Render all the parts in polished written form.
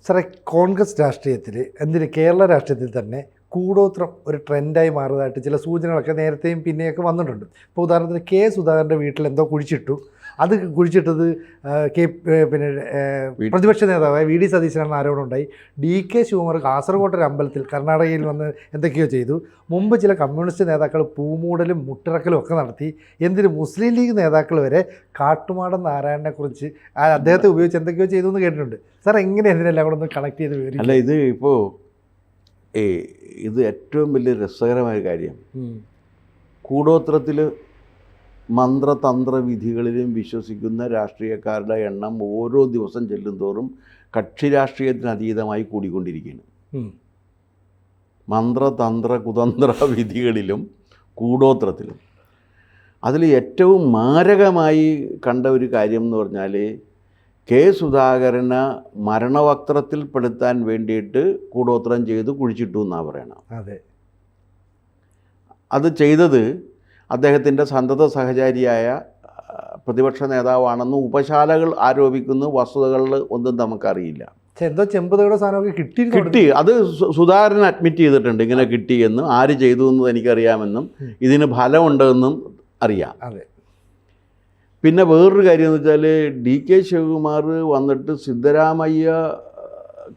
സാറേ, കോൺഗ്രസ് രാഷ്ട്രീയത്തിൽ എന്തിന് കേരള രാഷ്ട്രീയത്തിൽ തന്നെ കൂടോത്രം ഒരു ട്രെൻഡായി മാറുന്നതായിട്ട് ചില സൂചനകളൊക്കെ നേരത്തെയും പിന്നെയൊക്കെ വന്നിട്ടുണ്ട്. ഇപ്പോൾ ഉദാഹരണത്തിന് കെ സുധാകരൻ്റെ വീട്ടിൽ എന്തോ കുഴിച്ചിട്ടു. അത് കുഴിച്ചിട്ടത് പിന്നെ പ്രതിപക്ഷ നേതാവായ വി ഡി സതീശനാണെന്ന് ആരോപണം ഉണ്ടായി. ഡി കെ ശിവകുമാർ കാസർഗോഡ് ഒരു അമ്പലത്തിൽ കർണാടകയിൽ വന്ന് എന്തൊക്കെയോ ചെയ്തു. മുമ്പ് ചില കമ്മ്യൂണിസ്റ്റ് നേതാക്കൾ പൂമൂടലും മുട്ടിറക്കലും ഒക്കെ നടത്തി. എന്തിന് മുസ്ലിം ലീഗ് നേതാക്കൾ വരെ കാട്ടുമാടൻ നാരായണനെക്കുറിച്ച് അദ്ദേഹത്തെ ഉപയോഗിച്ച് എന്തൊക്കെയോ ചെയ്തു എന്ന് കേട്ടിട്ടുണ്ട്. സാർ എങ്ങനെ ഇതിനെല്ലാം കൂടെ ഒന്ന് കണക്ട് ചെയ്ത് വരും? അല്ല, ഇത് ഇപ്പോൾ ഇത് ഏറ്റവും വലിയ രസകരമായ കാര്യം, കൂടോത്രത്തിൽ മന്ത്രതന്ത്ര വിധികളിലും വിശ്വസിക്കുന്ന രാഷ്ട്രീയക്കാരുടെ എണ്ണം ഓരോ ദിവസം ചെല്ലുന്തോറും കക്ഷി രാഷ്ട്രീയത്തിന് അതീതമായി കൂടിക്കൊണ്ടിരിക്കുകയാണ്. മന്ത്രതന്ത്ര കുതന്ത്ര വിധികളിലും കൂടോത്രത്തിലും. അതിൽ ഏറ്റവും മാരകമായി കണ്ട ഒരു കാര്യം എന്ന് പറഞ്ഞാൽ, കെ സുധാകരനെ മരണവക്ത്രത്തിൽപ്പെടുത്താൻ വേണ്ടിയിട്ട് കൂടോത്രം ചെയ്ത് കുഴിച്ചിട്ടു എന്നാണ് പറയണം. അതെ, അത് ചെയ്തത് അദ്ദേഹത്തിൻ്റെ സന്തത സഹചാരിയായ പ്രതിപക്ഷ നേതാവാണെന്ന് ഉപശാലകൾ ആരോപിക്കുന്നു. വസ്തുതകളിൽ ഒന്നും നമുക്കറിയില്ല. എന്തോ ചെമ്പുതയുടെ സാധനമൊക്കെ കിട്ടി. അത് സുധാകരൻ അഡ്മിറ്റ് ചെയ്തിട്ടുണ്ട്, ഇങ്ങനെ കിട്ടിയെന്നും ആര് ചെയ്തു എന്നും എനിക്കറിയാമെന്നും ഇതിന് ഫലമുണ്ടെന്നും അറിയാം. അതെ. പിന്നെ വേറൊരു കാര്യം എന്ന് വെച്ചാൽ, ഡി കെ ശിവകുമാർ വന്നിട്ട് സിദ്ധരാമയ്യ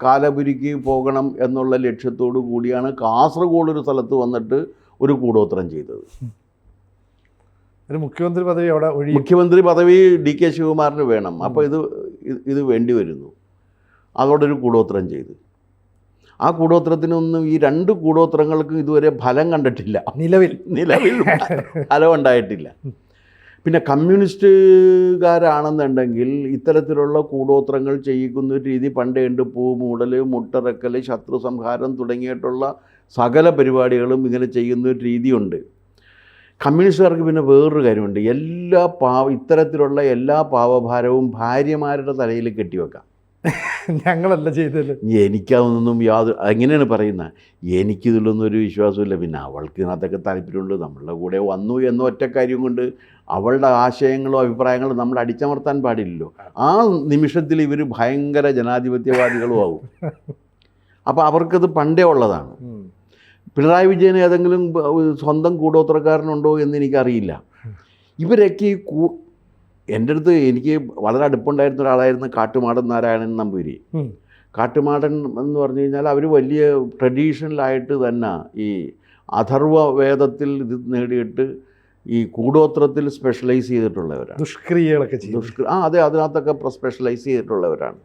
കാലപുരിക്ക് പോകണം എന്നുള്ള ലക്ഷ്യത്തോടു കൂടിയാണ് കാസർഗോഡ് ഒരു സ്ഥലത്ത് വന്നിട്ട് ഒരു കൂടോത്രം ചെയ്തത്. ഒരു മുഖ്യമന്ത്രി പദവി അവിടെ മുഖ്യമന്ത്രി പദവി ഡി കെ ശിവകുമാറിന് വേണം. അപ്പോൾ ഇത് വേണ്ടി വരുന്നു. അതോടെ ഒരു കൂടോത്രം ചെയ്ത്, ആ കൂടോത്രത്തിനൊന്നും ഈ രണ്ട് കൂടോത്രങ്ങൾക്കും ഇതുവരെ ഫലം കണ്ടിട്ടില്ല. നിലവിൽ ഫലം ഉണ്ടായിട്ടില്ല. പിന്നെ കമ്മ്യൂണിസ്റ്റുകാരാണെന്നുണ്ടെങ്കിൽ ഇത്തരത്തിലുള്ള കൂടോത്രങ്ങൾ ചെയ്യിക്കുന്ന ഒരു രീതി പണ്ടേ ഉണ്ട്. പൂമൂടൽ, മുട്ടിറക്കൽ, ശത്രു സംഹാരം തുടങ്ങിയിട്ടുള്ള സകല പരിപാടികളും ഇങ്ങനെ ചെയ്യുന്ന ഒരു രീതിയുണ്ട്. കമ്മ്യൂണിസ്റ്റുകാർക്ക് പിന്നെ വേറൊരു കാര്യമുണ്ട്, ഇത്തരത്തിലുള്ള എല്ലാ പാവഭാരവും ഭാര്യമാരുടെ തലയിൽ കെട്ടിവെക്കാം. ഞങ്ങളല്ല ചെയ്തത്. എനിക്കതൊന്നും എങ്ങനെയാണ് പറയുന്നത്, എനിക്കിതിലൊന്നും ഒരു വിശ്വാസമില്ല. പിന്നെ അവൾക്ക് ഇതിനകത്തൊക്കെ താല്പര്യമുണ്ട്, നമ്മളുടെ കൂടെ വന്നു എന്ന ഒറ്റ കാര്യം കൊണ്ട് അവളുടെ ആശയങ്ങളോ അഭിപ്രായങ്ങളോ നമ്മൾ അടിച്ചമർത്താൻ പാടില്ലല്ലോ. ആ നിമിഷത്തിൽ ഇവർ ഭയങ്കര ജനാധിപത്യവാദികളും ആവും. അപ്പോൾ അവർക്കത് പണ്ടേ ഉള്ളതാണ്. പിണറായി വിജയന് ഏതെങ്കിലും സ്വന്തം കൂടോത്രക്കാരനുണ്ടോ എന്ന് എനിക്കറിയില്ല. ഇവരൊക്കെ എൻ്റെ അടുത്ത് എനിക്ക് വളരെ അടുപ്പുണ്ടായിരുന്ന ഒരാളായിരുന്നു കാട്ടുമാടൻ നാരായണൻ നമ്പൂരി. കാട്ടുമാടൻ എന്ന് പറഞ്ഞു കഴിഞ്ഞാൽ അവർ വലിയ ട്രഡീഷണലായിട്ട് തന്നെ ഈ അഥർവ വേദത്തിൽ ഇത് നേടിയിട്ട് ഈ കൂടോത്രത്തിൽ സ്പെഷ്യലൈസ് ചെയ്തിട്ടുള്ളവരാണ്. ദുഷ്ക്രിയകളൊക്കെ അതെ, അതിനകത്തൊക്കെ സ്പെഷ്യലൈസ് ചെയ്തിട്ടുള്ളവരാണ്.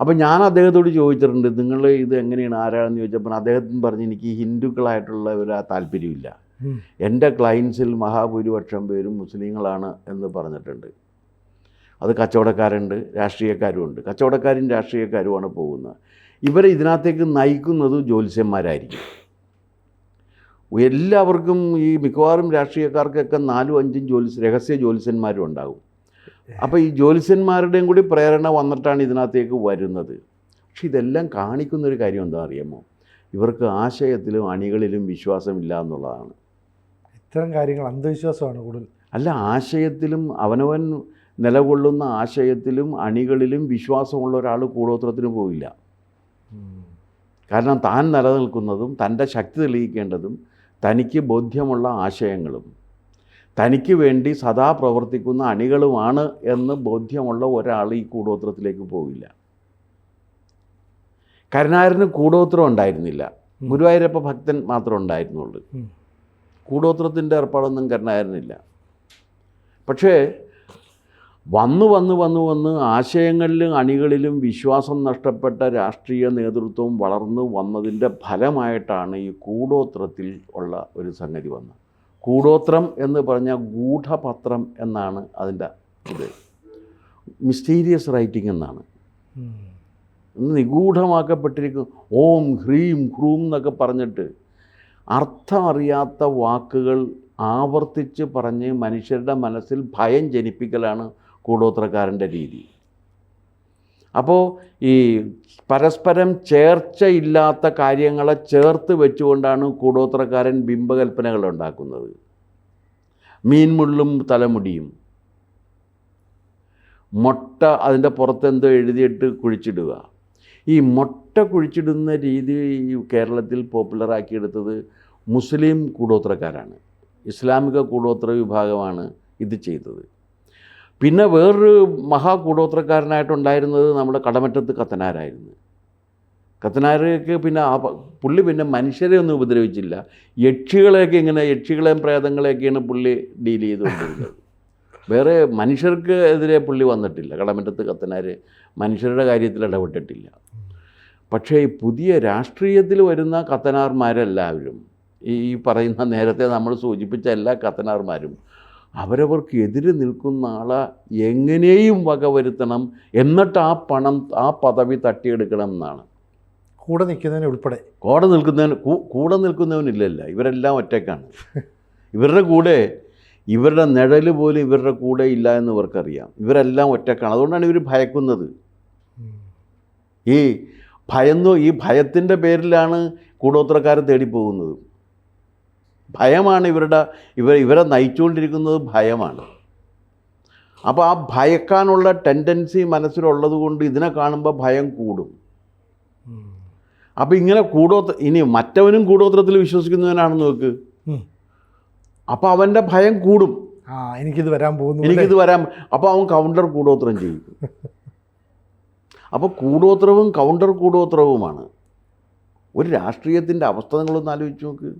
അപ്പം ഞാൻ അദ്ദേഹത്തോട് ചോദിച്ചിട്ടുണ്ട്, നിങ്ങൾ ഇത് എങ്ങനെയാണ്, ആരാണെന്ന് ചോദിച്ചപ്പോൾ അദ്ദേഹത്തിന് പറഞ്ഞ്, എനിക്ക് ഹിന്ദുക്കളായിട്ടുള്ളവരാ താല്പര്യമില്ല, എൻ്റെ ക്ലയൻസിൽ മഹാഭൂരിപക്ഷം പേരും മുസ്ലിങ്ങളാണ് എന്ന് പറഞ്ഞിട്ടുണ്ട്. അത് കച്ചവടക്കാരുണ്ട്, രാഷ്ട്രീയക്കാരുമുണ്ട്. കച്ചവടക്കാരും രാഷ്ട്രീയക്കാരുമാണ് പോകുന്നത്. ഇവരെ ഇതിനകത്തേക്ക് നയിക്കുന്നത് ജ്യോത്സ്യന്മാരായിരിക്കും. എല്ലാവർക്കും ഈ മിക്കവാറും രാഷ്ട്രീയക്കാർക്കൊക്കെ 4-5 രഹസ്യ ജ്യോത്സ്യന്മാരും ഉണ്ടാകും. അപ്പോൾ ഈ ജ്യോത്സ്യന്മാരുടെയും കൂടി പ്രേരണ വന്നിട്ടാണ് ഇതിനകത്തേക്ക് വരുന്നത്. പക്ഷെ ഇതെല്ലാം കാണിക്കുന്നൊരു കാര്യം എന്താ അറിയാമോ, ഇവർക്ക് ആശയത്തിലും അണികളിലും വിശ്വാസമില്ല എന്നുള്ളതാണ്. ഇത്തരം കാര്യങ്ങൾ അന്ധവിശ്വാസമാണ് കൂടുതൽ. അല്ല, ആശയത്തിലും അവനവൻ നിലകൊള്ളുന്ന ആശയത്തിലും അണികളിലും വിശ്വാസമുള്ള ഒരാൾ കൂടോത്രത്തിന് പോവില്ല. കാരണം താൻ നിലനിൽക്കുന്നതും തൻ്റെ ശക്തി തെളിയിക്കേണ്ടതും തനിക്ക് ബോധ്യമുള്ള ആശയങ്ങളും തനിക്ക് വേണ്ടി സദാ പ്രവർത്തിക്കുന്ന അണികളുമാണ് എന്ന് ബോധ്യമുള്ള ഒരാൾ ഈ കൂടോത്രത്തിലേക്ക് പോവില്ല. കരുണാകരന് കൂടോത്രം ഉണ്ടായിരുന്നില്ല, ഗുരുവായൂരപ്പ ഭക്തൻ മാത്രം ഉണ്ടായിരുന്നുള്ളൂ. കൂടോത്രത്തിൻ്റെ ഏർപ്പാടൊന്നും കരുണാകരനില്ല. പക്ഷേ വന്ന് ആശയങ്ങളിലും അണികളിലും വിശ്വാസം നഷ്ടപ്പെട്ട രാഷ്ട്രീയ നേതൃത്വം വളർന്നു വന്നതിൻ്റെ ഫലമായിട്ടാണ് ഈ കൂടോത്രത്തിൽ ഉള്ള ഒരു സംഗതി വന്നത്. കൂടോത്രം എന്ന് പറഞ്ഞാൽ ഗൂഢപത്രം എന്നാണ് അതിൻ്റെ ഇത്. മിസ്റ്റീരിയസ് റൈറ്റിംഗ് എന്നാണ്. നിഗൂഢമാക്കപ്പെട്ടിരിക്കും. ഓം ഹ്രീം ഹ്രൂം എന്നൊക്കെ പറഞ്ഞിട്ട് അർത്ഥമറിയാത്ത വാക്കുകൾ ആവർത്തിച്ച് പറഞ്ഞ് മനുഷ്യരുടെ മനസ്സിൽ ഭയം ജനിപ്പിക്കലാണ് കൂടോത്രക്കാരൻ്റെ രീതി. അപ്പോൾ ഈ പരസ്പരം ചേർച്ചയില്ലാത്ത കാര്യങ്ങളെ ചേർത്ത് വെച്ചുകൊണ്ടാണ് കൂടോത്രക്കാരൻ ബിംബകൽപ്പനകൾ ഉണ്ടാക്കുന്നത്. മീൻമുള്ളും തലമുടിയും, മുട്ട അതിൻ്റെ പുറത്തെന്തോ എഴുതിയിട്ട് കുഴിച്ചിടുക, ഈ മുട്ട കുഴിച്ചിടുന്ന രീതി കേരളത്തിൽ പോപ്പുലറാക്കിയെടുത്തത് മുസ്ലിം കൂടോത്രക്കാരാണ്. ഇസ്ലാമിക കൂടോത്ര വിഭാഗമാണ് ഇത് ചെയ്തത്. പിന്നെ വേറൊരു മഹാകൂടോത്രക്കാരനായിട്ടുണ്ടായിരുന്നത് നമ്മുടെ കടമറ്റത്ത് കത്തനാരായിരുന്നു. കത്തനാർക്ക് പിന്നെ പുള്ളി പിന്നെ മനുഷ്യരെ ഒന്നും ഉപദ്രവിച്ചില്ല, യക്ഷികളെയും പ്രേതങ്ങളെയൊക്കെയാണ് പുള്ളി ഡീൽ ചെയ്തുകൊണ്ടിരുന്നത്. വേറെ മനുഷ്യർക്ക് എതിരെ പുള്ളി വന്നിട്ടില്ല. കടമറ്റത്ത് കത്തനാർ മനുഷ്യരുടെ കാര്യത്തിൽ ഇടപെട്ടിട്ടില്ല. പക്ഷേ ഈ പുതിയ രാഷ്ട്രീയത്തിൽ വരുന്ന കത്തനാർമാരെല്ലാവരും ഈ പറയുന്ന നേരത്തെ നമ്മൾ സൂചിപ്പിച്ച എല്ലാ കത്തനാർമാരും അവരവർക്ക് എതിര് നിൽക്കുന്ന ആളെ എങ്ങനെയും വകവരുത്തണം, എന്നിട്ട് ആ പണം ആ പദവി തട്ടിയെടുക്കണം എന്നാണ്. കൂടെ നിൽക്കുന്നതിന് ഉൾപ്പെടെ കൂടെ നിൽക്കുന്നവനില്ലല്ല, ഇവരെല്ലാം ഒറ്റയ്ക്കാണ്. ഇവരുടെ കൂടെ ഇവരുടെ നിഴൽ പോലും ഇവരുടെ കൂടെ ഇല്ല എന്ന് ഇവർക്കറിയാം. ഇവരെല്ലാം ഒറ്റയ്ക്കാണ്. അതുകൊണ്ടാണ് ഇവർ ഭയക്കുന്നത്. ഈ ഭയത്തിൻ്റെ പേരിലാണ് കൂടോത്രക്കാരെ തേടിപ്പോകുന്നത്. ഭയമാണ് ഇവരെ നയിച്ചുകൊണ്ടിരിക്കുന്നത് ഭയമാണ്. അപ്പോൾ ആ ഭയക്കാനുള്ള ടെൻഡൻസി മനസ്സിലുള്ളത് കൊണ്ട് ഇതിനെ കാണുമ്പോൾ ഭയം കൂടും. അപ്പോൾ ഇങ്ങനെ ഇനി മറ്റവനും കൂടോത്രത്തിൽ വിശ്വസിക്കുന്നവനാണെന്ന് നോക്ക്, അപ്പോൾ അവൻ്റെ ഭയം കൂടും. എനിക്കിത് വരാൻ അപ്പോൾ അവൻ കൗണ്ടർ കൂടോത്രം ചെയ്യും. അപ്പോൾ കൂടോത്രവും കൗണ്ടർ കൂടോത്രവുമാണ്. ഒരു രാഷ്ട്രീയത്തിൻ്റെ അവസ്ഥ നിങ്ങളൊന്ന് ആലോചിച്ച് നോക്ക്.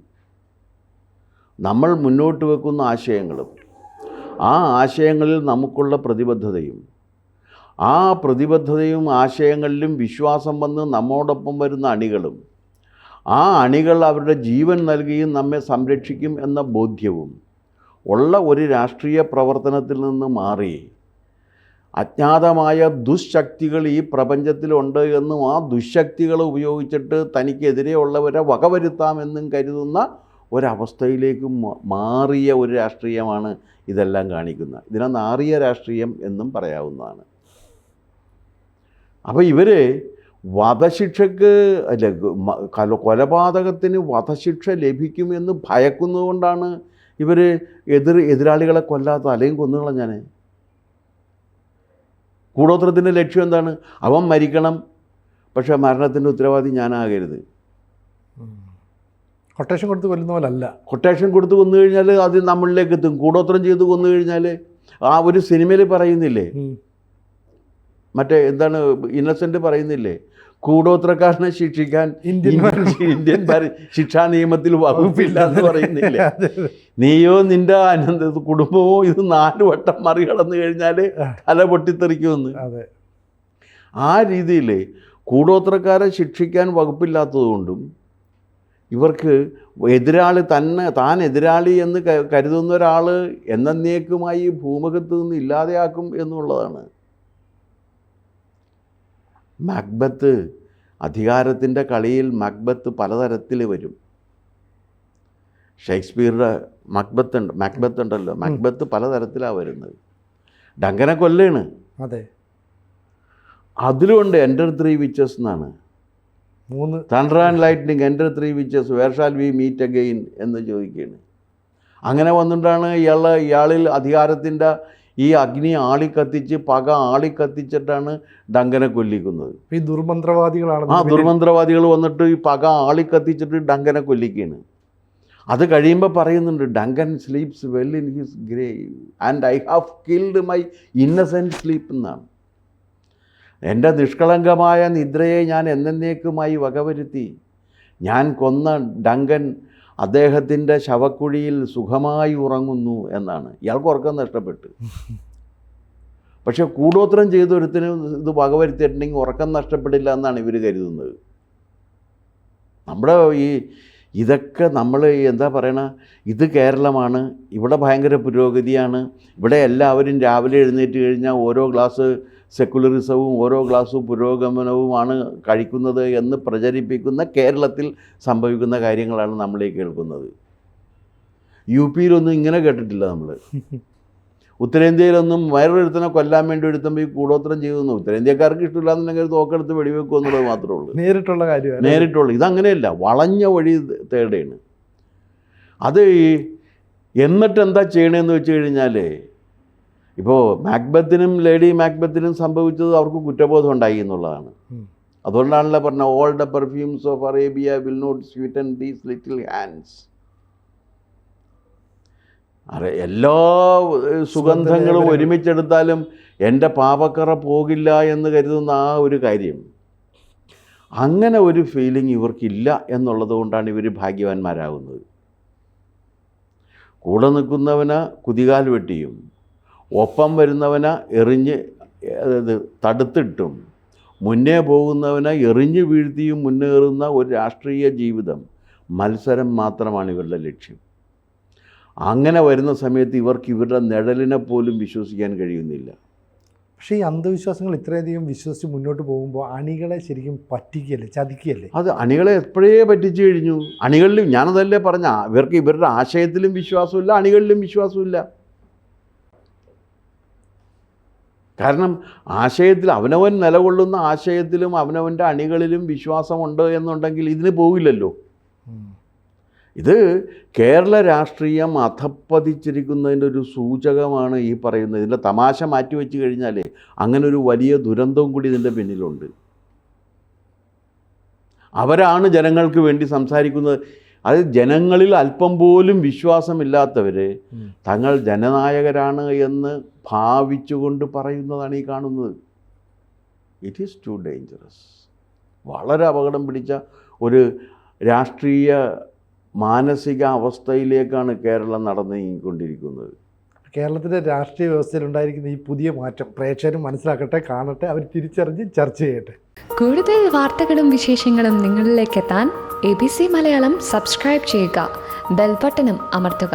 നമ്മൾ മുന്നോട്ട് വെക്കുന്ന ആശയങ്ങളും ആ ആശയങ്ങളിൽ നമുക്കുള്ള പ്രതിബദ്ധതയും ആ പ്രതിബദ്ധതയും ആശയങ്ങളിലും വിശ്വാസം വന്ന് നമ്മോടൊപ്പം വരുന്ന അണികളും ആ അണികൾ അവരുടെ ജീവൻ നൽകുകയും നമ്മെ സംരക്ഷിക്കും എന്ന ബോധ്യവും ഉള്ള ഒരു രാഷ്ട്രീയ പ്രവർത്തനത്തിൽ നിന്ന് മാറി അജ്ഞാതമായ ദുശക്തികൾ ഈ പ്രപഞ്ചത്തിലുണ്ട് എന്നും ആ ദുശക്തികൾ ഉപയോഗിച്ചിട്ട് തനിക്കെതിരെയുള്ളവരെ വകവരുത്താമെന്നും കരുതുന്ന ഒരവസ്ഥയിലേക്ക് മാറിയ ഒരു രാഷ്ട്രീയമാണ് ഇതെല്ലാം കാണിക്കുന്നത്. ഇതിനെ നാറിയ രാഷ്ട്രീയം എന്നും പറയാവുന്നതാണ്. അപ്പോൾ ഇവർ വധശിക്ഷയ്ക്ക് കൊലപാതകത്തിന് വധശിക്ഷ ലഭിക്കുമെന്ന് ഭയക്കുന്നതുകൊണ്ടാണ് ഇവർ എതിരാളികളെ കൊല്ലാത്ത, അല്ലെങ്കിൽ കൊന്നുകളഞ്ഞാൽ. കൂടോത്രത്തിൻ്റെ ലക്ഷ്യം എന്താണ്? അവൻ മരിക്കണം, പക്ഷേ മരണത്തിൻ്റെ ഉത്തരവാദി ഞാനാകരുത്. കൊട്ടേഷൻ കൊടുത്ത് കൊല്ലുന്ന പോലല്ല. കൊട്ടേഷൻ കൊടുത്ത് കൊന്നു കഴിഞ്ഞാൽ അത് നമ്മളിലേക്ക് എത്തും. കൂടോത്രം ചെയ്ത് കൊന്നു കഴിഞ്ഞാൽ ആ ഒരു സിനിമയിൽ പറയുന്നില്ലേ, മറ്റേ എന്താണ് ഇന്നസെൻ്റ് പറയുന്നില്ലേ, കൂടോത്രക്കാരനെ ശിക്ഷിക്കാൻ ഇന്ത്യൻ ശിക്ഷാ നിയമത്തിൽ വകുപ്പില്ല എന്ന് പറയുന്നില്ലേ. നീയോ നിൻ്റെ കുടുംബമോ ഇത് 4 വട്ടം മറികടന്നു കഴിഞ്ഞാൽ തല പൊട്ടിത്തെറിക്കുമെന്ന്. ആ രീതിയിൽ കൂടോത്രക്കാരെ ശിക്ഷിക്കാൻ വകുപ്പില്ലാത്തതുകൊണ്ടും ഇവർക്ക് താൻ എതിരാളി എന്ന് കരുതുന്ന ഒരാൾ എന്നേക്കുമായി ഭൂമുഖത്ത് നിന്ന് ഇല്ലാതെയാക്കും എന്നുള്ളതാണ്. മക്ബത്ത്, അധികാരത്തിൻ്റെ കളിയിൽ മക്ബത്ത് പലതരത്തിൽ വരും. ഷേക്സ്പിയറുടെ മക്ബത്ത് ഉണ്ടല്ലോ, മക്ബത്ത് പലതരത്തിലാണ് വരുന്നത്. ഡങ്കനെ കൊല്ലാണ്. അതെ, അതിലുണ്ട് എൻ്റർ 3 വിച്ചസ് എന്നാണ്. 3 thunder and lightning, enter 3 witches, where shall we meet again എന്ന് ചോദിക്കുകയാണ്. അങ്ങനെ വന്നിട്ടാണ് ഇയാളിൽ അധികാരത്തിൻ്റെ ഈ അഗ്നി ആളിക്കത്തിച്ച് പക ആളിക്കത്തിച്ചിട്ടാണ് ഡങ്കനെ കൊല്ലിക്കുന്നത്. ഈ ദുർമന്ത്രവാദികളാണ്. ദുർമന്ത്രവാദികൾ വന്നിട്ട് ഈ പക ആളിക്കത്തിച്ചിട്ട് ഡങ്കനെ കൊല്ലിക്കുകയാണ്. അത് കഴിയുമ്പോൾ പറയുന്നുണ്ട്, Duncan sleeps well in his grave and I have killed my innocent sleep എന്നാണ്. എൻ്റെ നിഷ്കളങ്കമായ നിദ്രയെ ഞാൻ എന്നേക്കുമായി വകവരുത്തി. ഞാൻ കൊന്ന ഡങ്കൻ അദ്ദേഹത്തിൻ്റെ ശവക്കുഴിയിൽ സുഖമായി ഉറങ്ങുന്നു എന്നാണ്. ഇയാൾക്ക് ഉറക്കം നഷ്ടപ്പെട്ട്. പക്ഷെ കൂടോത്രം ചെയ്തൊരുത്തിനും ഇത് വകവരുത്തിയിട്ടുണ്ടെങ്കിൽ ഉറക്കം നഷ്ടപ്പെടില്ല എന്നാണ് ഇവർ കരുതുന്നത്. നമ്മുടെ ഇതൊക്കെ നമ്മൾ എന്താ പറയണ, ഇത് കേരളമാണ്, ഇവിടെ ഭയങ്കര പുരോഗതിയാണ്, ഇവിടെ എല്ലാവരും രാവിലെ എഴുന്നേറ്റ് കഴിഞ്ഞാൽ ഓരോ ഗ്ലാസ് സെക്കുലറിസവും ഓരോ ഗ്ലാസ് പുരോഗമനവുമാണ് കഴിക്കുന്നത് എന്ന് പ്രചരിപ്പിക്കുന്ന കേരളത്തിൽ സംഭവിക്കുന്ന കാര്യങ്ങളാണ് നമ്മളീ കേൾക്കുന്നത്. യുപിയിലൊന്നും ഇങ്ങനെ കേട്ടിട്ടില്ല നമ്മൾ. ഉത്തരേന്ത്യയിലൊന്നും വേറൊരുത്തനെ കൊല്ലാൻ വേണ്ടി എടുത്തുമ്പോൾ ഈ കൂടോത്രം ചെയ്തു. ഉത്തരേന്ത്യക്കാർക്ക് ഇഷ്ടമില്ലാന്നുണ്ടെങ്കിൽ തോക്കെടുത്ത് വെടിവെക്കുക എന്നുള്ളത് മാത്രമേ ഉള്ളൂ. നേരിട്ടുള്ള ഇതങ്ങനെയല്ല, വളഞ്ഞ വഴി തേടുകയാണ്. അത് എന്നിട്ട് എന്താ ചെയ്യണമെന്ന് വെച്ച് കഴിഞ്ഞാൽ, ഇപ്പോൾ മാക്ബത്തിനും ലേഡി മാക്ബത്തിനും സംഭവിച്ചത് അവർക്ക് കുറ്റബോധം ഉണ്ടായി എന്നുള്ളതാണ്. അതുകൊണ്ടാണല്ലോ പറഞ്ഞ all the perfumes of Arabia will not sweeten these little hands. എല്ലാ സുഗന്ധങ്ങളും ഒരുമിച്ചെടുത്താലും എൻ്റെ പാപക്കറ പോകില്ല എന്ന് കരുതുന്ന ആ ഒരു കാര്യം, അങ്ങനെ ഒരു ഫീലിംഗ് ഇവർക്കില്ല എന്നുള്ളത് കൊണ്ടാണ് ഇവർ ഭാഗ്യവാന്മാരാകുന്നത്. കൂടെ നിൽക്കുന്നവന് കുതികാൽ വെട്ടിയും ഒപ്പം വരുന്നവന് എറിഞ്ഞ് തടുത്തിട്ടും മുന്നേ പോകുന്നവന് എറിഞ്ഞു വീഴ്ത്തിയും മുന്നേറുന്ന ഒരു രാഷ്ട്രീയ ജീവിതം, മത്സരം മാത്രമാണ് ഇവരുടെ ലക്ഷ്യം. അങ്ങനെ വരുന്ന സമയത്ത് ഇവർക്ക് ഇവരുടെ നിഴലിനെ പോലും വിശ്വസിക്കാൻ കഴിയുന്നില്ല. പക്ഷേ ഈ അന്ധവിശ്വാസങ്ങൾ ഇത്രയധികം വിശ്വസിച്ച് മുന്നോട്ട് പോകുമ്പോൾ അണികളെ ശരിക്കും പറ്റിക്കുകയല്ലേ, ചതിക്കുകയല്ലേ? അത് അണികളെ എപ്പോഴേ പറ്റിച്ചു കഴിഞ്ഞു. അണികളിലും ഞാനതല്ലേ പറഞ്ഞ, ഇവർക്ക് ഇവരുടെ ആശയത്തിലും വിശ്വാസമില്ല, അണികളിലും വിശ്വാസമില്ല. കാരണം ആശയത്തിൽ അവനവൻ നിലകൊള്ളുന്ന ആശയത്തിലും അവനവൻ്റെ അണികളിലും വിശ്വാസമുണ്ട് എന്നുണ്ടെങ്കിൽ ഇതിന് പോകില്ലല്ലോ. ഇത് കേരള രാഷ്ട്രീയം അധപ്പതിച്ചിരിക്കുന്നതിൻ്റെ ഒരു സൂചകമാണ് ഈ പറയുന്നത്. ഇതിൻ്റെ തമാശ മാറ്റിവെച്ച് കഴിഞ്ഞാൽ അങ്ങനെ ഒരു വലിയ ദുരന്തവും കൂടി ഇതിൻ്റെ പിന്നിലുണ്ട്. അവരാണ് ജനങ്ങൾക്ക് വേണ്ടി സംസാരിക്കുന്നത്. അത് ജനങ്ങളിൽ അല്പം പോലും വിശ്വാസമില്ലാത്തവർ തങ്ങൾ ജനനായകരാണ് എന്ന് ഭാവിച്ചുകൊണ്ട് പറയുന്നതാണ് ഈ കാണുന്നത്. It is to dangerous. വളരെ അപകടം പിടിച്ച ഒരു രാഷ്ട്രീയ മാനസിക അവസ്ഥയിലേക്കാണ് കേരളം നടന്നു നീങ്ങിക്കൊണ്ടിരിക്കുന്നത്. കേരളത്തിൻ്റെ രാഷ്ട്രീയ വ്യവസ്ഥയിൽ ഉണ്ടായിരിക്കുന്ന ഈ പുതിയ മാറ്റം പ്രേക്ഷകരും മനസ്സിലാക്കട്ടെ, കാണട്ടെ, അവർ തിരിച്ചറിഞ്ഞ് ചർച്ച ചെയ്യട്ടെ. കൂടുതൽ വാർത്തകളും വിശേഷങ്ങളും നിങ്ങളിലേക്ക് എത്താൻ ABC മലയാളം സബ്സ്ക്രൈബ് ചെയ്യുക, ബെൽ ബട്ടണും അമർത്തുക.